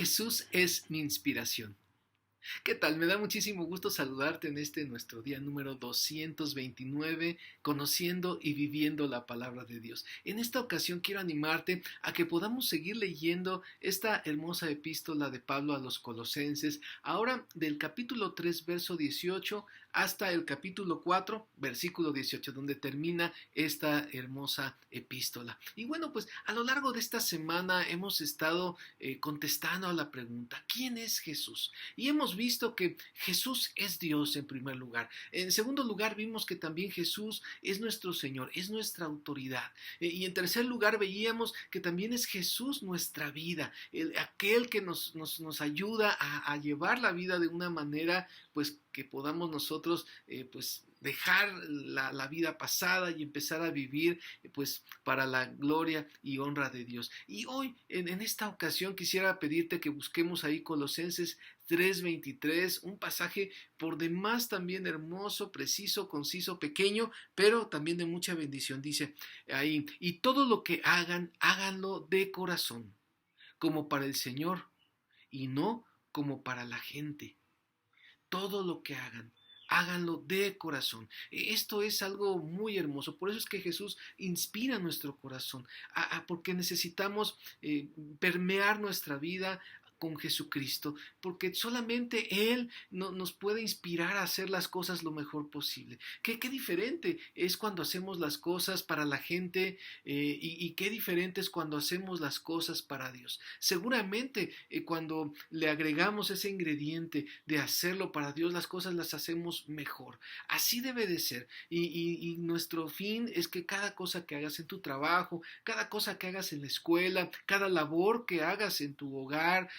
Jesús es mi inspiración. ¿Qué tal? Me da muchísimo gusto saludarte en este nuestro día número 229, conociendo y viviendo la palabra de Dios. En esta ocasión quiero animarte a que podamos seguir leyendo esta hermosa epístola de Pablo a los Colosenses, ahora del capítulo 3, verso 18, hasta el capítulo 4, versículo 18, donde termina esta hermosa epístola. Y bueno, pues a lo largo de esta semana hemos estado contestando a la pregunta, ¿quién es Jesús? Y hemos visto que Jesús es Dios en primer lugar. En segundo lugar, vimos que también Jesús es nuestro Señor, es nuestra autoridad. Y en tercer lugar, veíamos que también es Jesús nuestra vida, aquel que nos ayuda a llevar la vida de una manera, pues, que podamos nosotros, pues, dejar la vida pasada y empezar a vivir pues para la gloria y honra de Dios. Y hoy en esta ocasión quisiera pedirte que busquemos ahí Colosenses 3:23, un pasaje por demás también hermoso, preciso, conciso, pequeño, pero también de mucha bendición. Dice ahí, y todo lo que hagan, háganlo de corazón, como para el Señor y no como para la gente. Todo lo que hagan, háganlo de corazón. Esto es algo muy hermoso. Por eso es que Jesús inspira nuestro corazón, porque necesitamos permear nuestra vida con Jesucristo, porque solamente Él nos puede inspirar a hacer las cosas lo mejor posible. Qué diferente es cuando hacemos las cosas para la gente y qué diferente es cuando hacemos las cosas para Dios. Seguramente cuando le agregamos ese ingrediente de hacerlo para Dios, las cosas las hacemos mejor. Así debe de ser. Y nuestro fin es que cada cosa que hagas en tu trabajo, cada cosa que hagas en la escuela, cada labor que hagas en tu hogar,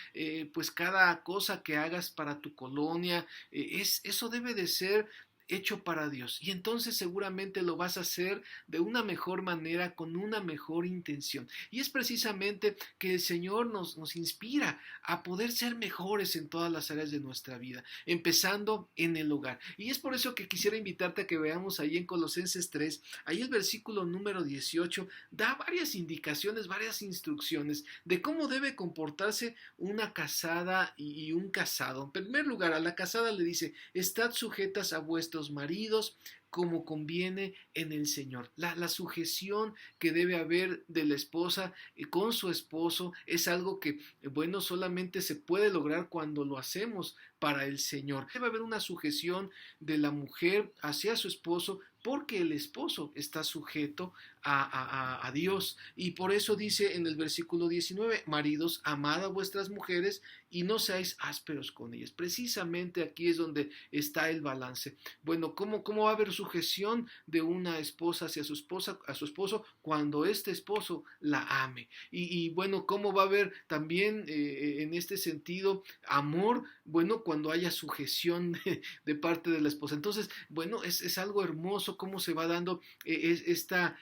pues cada cosa que hagas para tu colonia, eso debe de ser hecho para Dios, y entonces seguramente lo vas a hacer de una mejor manera, con una mejor intención, y es precisamente que el Señor nos inspira a poder ser mejores en todas las áreas de nuestra vida, empezando en el hogar. Y es por eso que quisiera invitarte a que veamos ahí en Colosenses 3, ahí el versículo número 18 da varias indicaciones, varias instrucciones de cómo debe comportarse una casada y un casado. En primer lugar, a la casada le dice, estad sujetas a vuestros maridos como conviene en el Señor. La sujeción que debe haber de la esposa con su esposo es algo que, bueno, solamente se puede lograr cuando lo hacemos para el Señor. Debe haber una sujeción de la mujer hacia su esposo, porque el esposo está sujeto a Dios. Y por eso dice en el versículo 19, maridos, amad a vuestras mujeres y no seáis ásperos con ellas. Precisamente aquí es donde está el balance. Bueno, ¿cómo va a haber sujeción de una esposa hacia su esposa, a su esposo, cuando este esposo la ame? Y bueno, ¿cómo va a haber también en este sentido amor? Bueno, cuando haya sujeción de parte de la esposa. Entonces, bueno, es algo hermoso cómo se va dando esta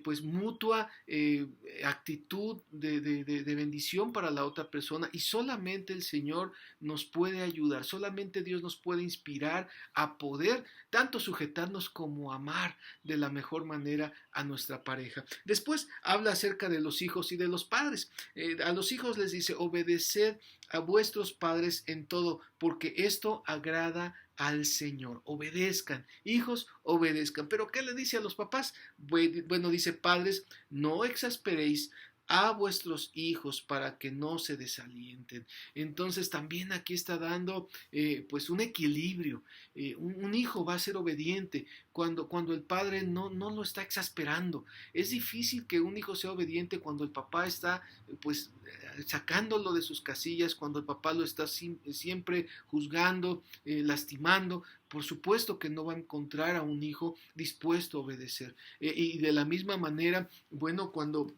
pues mutua actitud de bendición para la otra persona, y solamente el Señor nos puede ayudar, solamente Dios nos puede inspirar a poder tanto sujetarnos como amar de la mejor manera a nuestra pareja. Después habla acerca de los hijos y de los padres. A los hijos les dice, obedeced a vuestros padres en todo, porque esto agrada al Señor. Obedezcan, hijos, obedezcan. Pero ¿qué le dice a los papás? Bueno, dice, padres, no exasperéis a vuestros hijos para que no se desalienten. Entonces también aquí está dando pues un equilibrio. Un hijo va a ser obediente cuando el padre no lo está exasperando. Es difícil que un hijo sea obediente cuando el papá está pues sacándolo de sus casillas, cuando el papá lo está siempre juzgando, lastimando. Por supuesto que no va a encontrar a un hijo dispuesto a obedecer. Y de la misma manera, bueno, cuando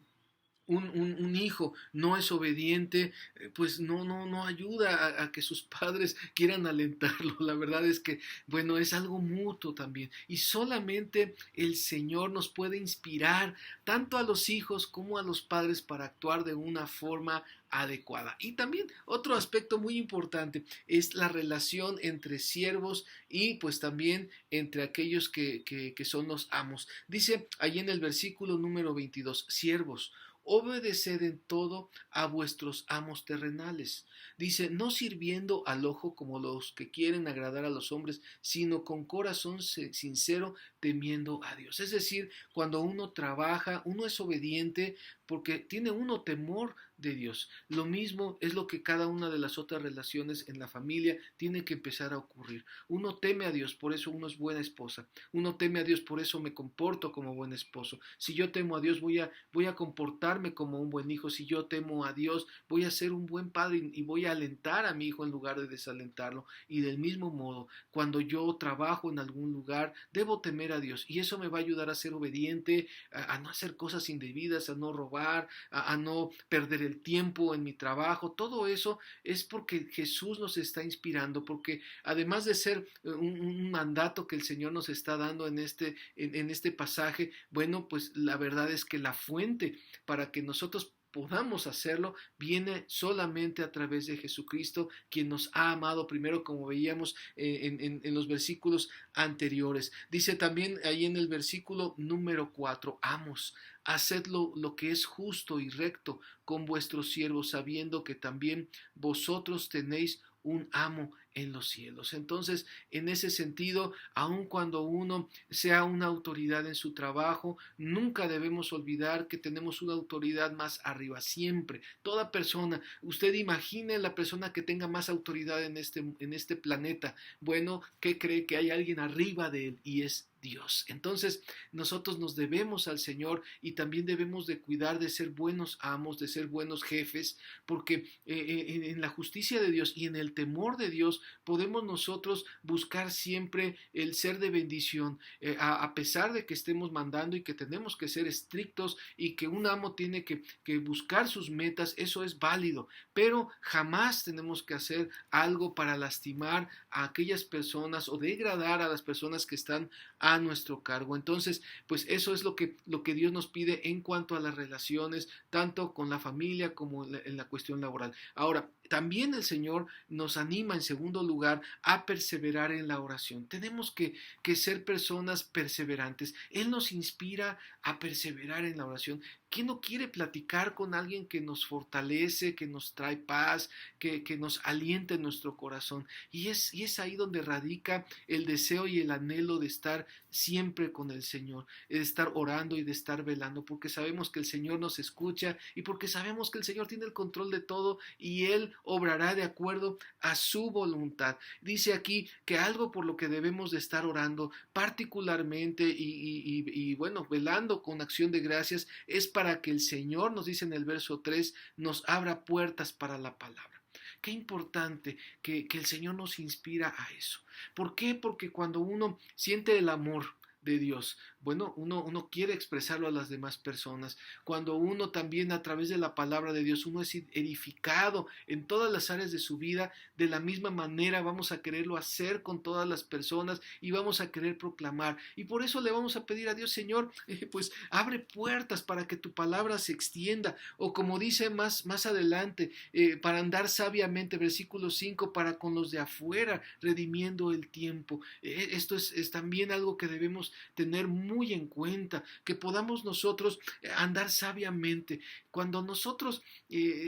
un hijo no es obediente, pues no ayuda a que sus padres quieran alentarlo. La verdad es que, bueno, es algo mutuo también. Y solamente el Señor nos puede inspirar tanto a los hijos como a los padres para actuar de una forma adecuada. Y también otro aspecto muy importante es la relación entre siervos y pues también entre aquellos que son los amos. Dice ahí en el versículo número 22, siervos, obedeced en todo a vuestros amos terrenales. Dice, no sirviendo al ojo como los que quieren agradar a los hombres, sino con corazón sincero, temiendo a Dios. Es decir, cuando uno trabaja, uno es obediente porque tiene uno temor de Dios. Lo mismo es lo que cada una de las otras relaciones en la familia tiene que empezar a ocurrir. Uno teme a Dios, por eso uno es buena esposa. Uno teme a Dios, por eso me comporto como buen esposo. Si yo temo a Dios, voy a comportarme como un buen hijo. Si yo temo a Dios, voy a ser un buen padre y voy a alentar a mi hijo en lugar de desalentarlo. Y del mismo modo, cuando yo trabajo en algún lugar, debo temer a Dios. Y eso me va a ayudar a ser obediente, a no hacer cosas indebidas, a no robar, a no perder el tiempo en mi trabajo. Todo eso es porque Jesús nos está inspirando, porque además de ser un mandato que el Señor nos está dando en este pasaje, bueno, pues la verdad es que la fuente para que nosotros podamos hacerlo viene solamente a través de Jesucristo, quien nos ha amado primero, como veíamos en los versículos anteriores. Dice también ahí en el versículo número 4, amos, haced lo que es justo y recto con vuestros siervos, sabiendo que también vosotros tenéis un amo en los cielos. Entonces, en ese sentido, aun cuando uno sea una autoridad en su trabajo, nunca debemos olvidar que tenemos una autoridad más arriba, siempre. Toda persona, usted imagine la persona que tenga más autoridad en este planeta. Bueno, ¿qué cree? Que hay alguien arriba de él y es Dios. Entonces, nosotros nos debemos al Señor y también debemos de cuidar de ser buenos amos, de ser buenos jefes, porque en la justicia de Dios y en el temor de Dios podemos nosotros buscar siempre el ser de bendición, a pesar de que estemos mandando y que tenemos que ser estrictos y que un amo tiene que buscar sus metas, eso es válido, pero jamás tenemos que hacer algo para lastimar a aquellas personas o degradar a las personas que están a nuestro cargo. Entonces, pues eso es lo que Dios nos pide en cuanto a las relaciones, tanto con la familia como en la cuestión laboral. Ahora, también el Señor nos anima en segundo lugar a perseverar en la oración. Tenemos que ser personas perseverantes. Él nos inspira a perseverar en la oración. ¿Quién no quiere platicar con alguien que nos fortalece, que nos trae paz, que nos alienta en nuestro corazón? Y es ahí donde radica el deseo y el anhelo de estar siempre con el Señor, de estar orando y de estar velando, porque sabemos que el Señor nos escucha y porque sabemos que el Señor tiene el control de todo y Él obrará de acuerdo a su voluntad. Dice aquí que algo por lo que debemos de estar orando particularmente y bueno, velando con acción de gracias es para que el Señor, nos dice en el verso 3, nos abra puertas para la palabra. Qué importante que el Señor nos inspira a eso. ¿Por qué? Porque cuando uno siente el amor de Dios, bueno, uno quiere expresarlo a las demás personas. Cuando uno también a través de la palabra de Dios, uno es edificado en todas las áreas de su vida, de la misma manera vamos a quererlo hacer con todas las personas y vamos a querer proclamar. Y por eso le vamos a pedir a Dios, Señor, pues abre puertas para que tu palabra se extienda. O como dice más adelante, para andar sabiamente, versículo 5, para con los de afuera, redimiendo el tiempo. Esto es también algo que debemos tener muy en cuenta, que podamos nosotros andar sabiamente. Cuando nosotros,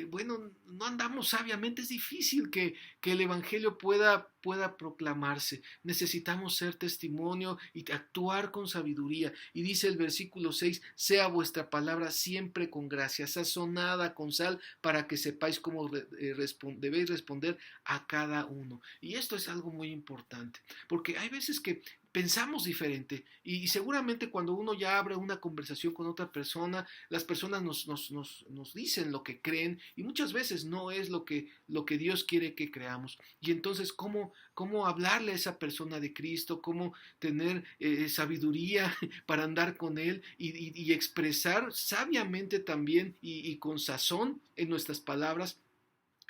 bueno, no andamos sabiamente, es difícil que el Evangelio pueda proclamarse. Necesitamos ser testimonio y actuar con sabiduría. Y dice el versículo 6, sea vuestra palabra siempre con gracia, sazonada con sal, para que sepáis cómo debéis responder a cada uno. Y esto es algo muy importante, porque hay veces que pensamos diferente y seguramente cuando uno ya abre una conversación con otra persona, las personas nos dicen lo que creen y muchas veces no es lo que Dios quiere que creamos. Y entonces, ¿cómo hablarle a esa persona de Cristo? ¿Cómo tener sabiduría para andar con Él y expresar sabiamente también y con sazón en nuestras palabras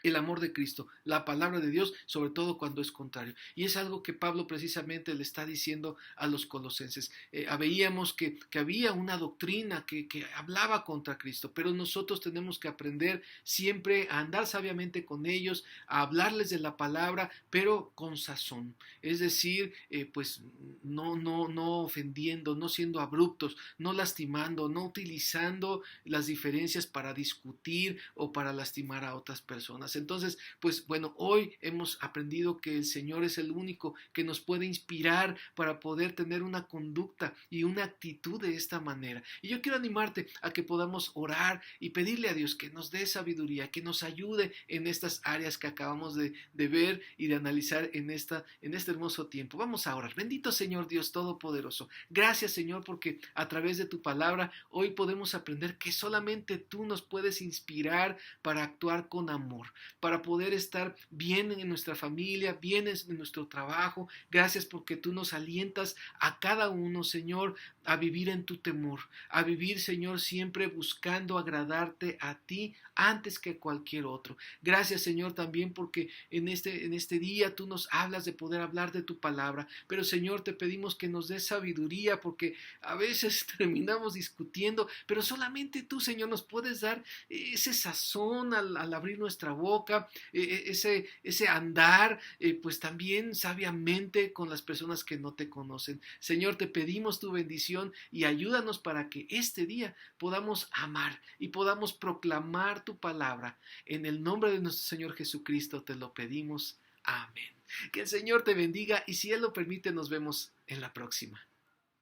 el amor de Cristo, la palabra de Dios, sobre todo cuando es contrario. Y es algo que Pablo precisamente le está diciendo a los colosenses. Veíamos que había una doctrina que hablaba contra Cristo, pero nosotros tenemos que aprender siempre a andar sabiamente con ellos, a hablarles de la palabra, pero con sazón. Es decir, pues no ofendiendo, no siendo abruptos, no lastimando, no utilizando las diferencias para discutir o para lastimar a otras personas. Entonces, pues bueno, hoy hemos aprendido que el Señor es el único que nos puede inspirar para poder tener una conducta y una actitud de esta manera. Y yo quiero animarte a que podamos orar y pedirle a Dios que nos dé sabiduría, que nos ayude en estas áreas que acabamos de ver y de analizar en este hermoso tiempo. Vamos a orar. Bendito Señor Dios Todopoderoso. Gracias, Señor, porque a través de tu palabra hoy podemos aprender que solamente tú nos puedes inspirar para actuar con amor, para poder estar bien en nuestra familia, bien en nuestro trabajo. Gracias porque tú nos alientas a cada uno, Señor, a vivir en tu temor, a vivir, Señor, siempre buscando agradarte a ti antes que cualquier otro. Gracias, Señor, también porque en este día tú nos hablas de poder hablar de tu palabra, pero, Señor, te pedimos que nos des sabiduría porque a veces terminamos discutiendo, pero solamente tú, Señor, nos puedes dar ese sazón al abrir nuestra boca, ese andar, pues también sabiamente con las personas que no te conocen. Señor, te pedimos tu bendición y ayúdanos para que este día podamos amar y podamos proclamar tu palabra. En el nombre de nuestro Señor Jesucristo te lo pedimos. Amén. Que el Señor te bendiga y si Él lo permite nos vemos en la próxima.